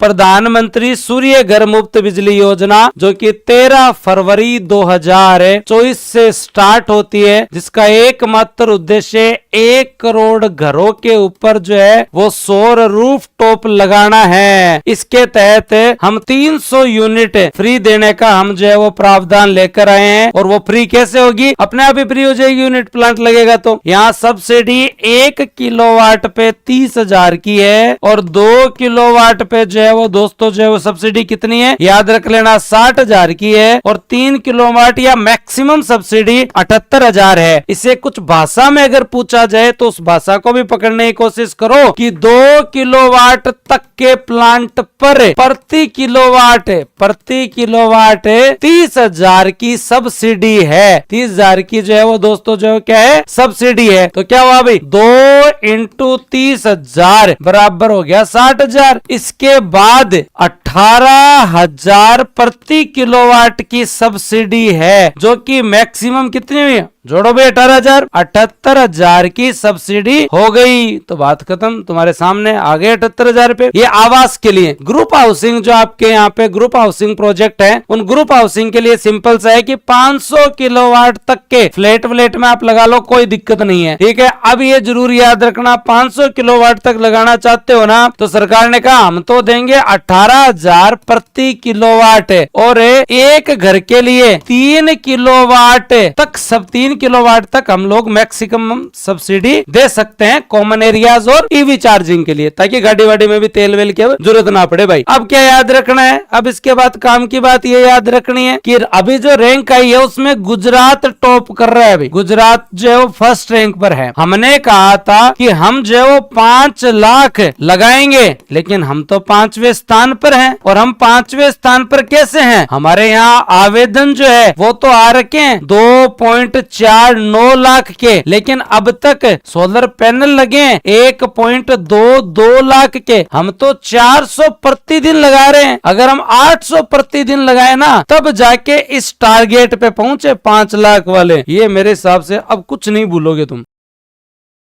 प्रधानमंत्री सूर्य घर मुफ्त बिजली योजना, जो कि 13 फरवरी 2024 से स्टार्ट होती है, जिसका एकमात्र उद्देश्य 1 करोड़ घरों के ऊपर जो है वो सौर रूफ टॉप लगाना है। इसके तहत हम 300 यूनिट फ्री देने का हम जो है वो प्रावधान लेकर आए हैं। और वो फ्री कैसे होगी? अपने आप ही फ्री हो जाएगी, यूनिट प्लांट लगेगा तो। यहाँ सब्सिडी 1 किलोवाट पे 30,000 की है और 2 किलोवाट पे जो है वो दोस्तों जो है वो सब्सिडी कितनी है याद रख लेना, 60,000 की है। और 3 किलोवाट या मैक्सिमम सब्सिडी 78,000 है। इसे कुछ भाषा में अगर पूछा जाए तो उस भाषा को भी पकड़ने की कोशिश करो कि 2 किलोवाट तक के प्लांट पर प्रति किलोवाट 30,000 की सब्सिडी है। 30,000 की जो है वो दोस्तों जो है क्या है, सब्सिडी है। तो क्या हुआ भाई, 2 इंटू 30,000 बराबर हो गया 60,000। इसके बाद 18,000 प्रति किलोवाट की सब्सिडी है, जो कि मैक्सिमम कितनी हुई है, जोड़ो भाई 18,000, 78,000 की सब्सिडी हो गई। तो बात खत्म, तुम्हारे सामने आ गए 78,000 पे। ये आवास के लिए ग्रुप हाउसिंग, जो आपके यहाँ पे ग्रुप हाउसिंग प्रोजेक्ट है, उन ग्रुप हाउसिंग के लिए सिंपल सा है कि 500 किलोवाट तक के फ्लैट में आप लगा लो, कोई दिक्कत नहीं है, ठीक है। अब ये जरूर याद रखना, 500 किलोवाट तक लगाना चाहते हो ना, तो सरकार ने कहा हम तो देंगे 18,000 प्रति किलोवाट, और एक घर के लिए 3 किलोवाट तक, सब 3 किलोवाट तक हम लोग मैक्सिमम सब्सिडी दे सकते हैं कॉमन एरियाज और ईवी चार्जिंग के लिए, ताकि गाड़ी वाड़ी में भी तेल वेल की जरूरत ना पड़े भाई। अब क्या याद रखना है, अब इसके बाद काम की बात ये याद रखनी है कि अभी जो रैंक आई है उसमें गुजरात टॉप कर रहा है। अभी गुजरात जो है वो फर्स्ट रैंक पर है। हमने कहा था कि हम जो है वो 5 लाख लगाएंगे, लेकिन हम तो 5वें स्थान पर हैं। और हम 5वें स्थान पर कैसे हैं, हमारे यहाँ आवेदन जो है वो तो आ रखे हैं 2.49 लाख के, लेकिन अब तक सोलर पैनल लगे 1.22 लाख के। हम तो 400 प्रतिदिन लगा रहे हैं। अगर हम 800 प्रतिदिन लगाए ना, तब जाके इस टारगेट पे पहुंचे 5 लाख वाले। ये मेरे हिसाब से अब कुछ नहीं भूलोगे तुम।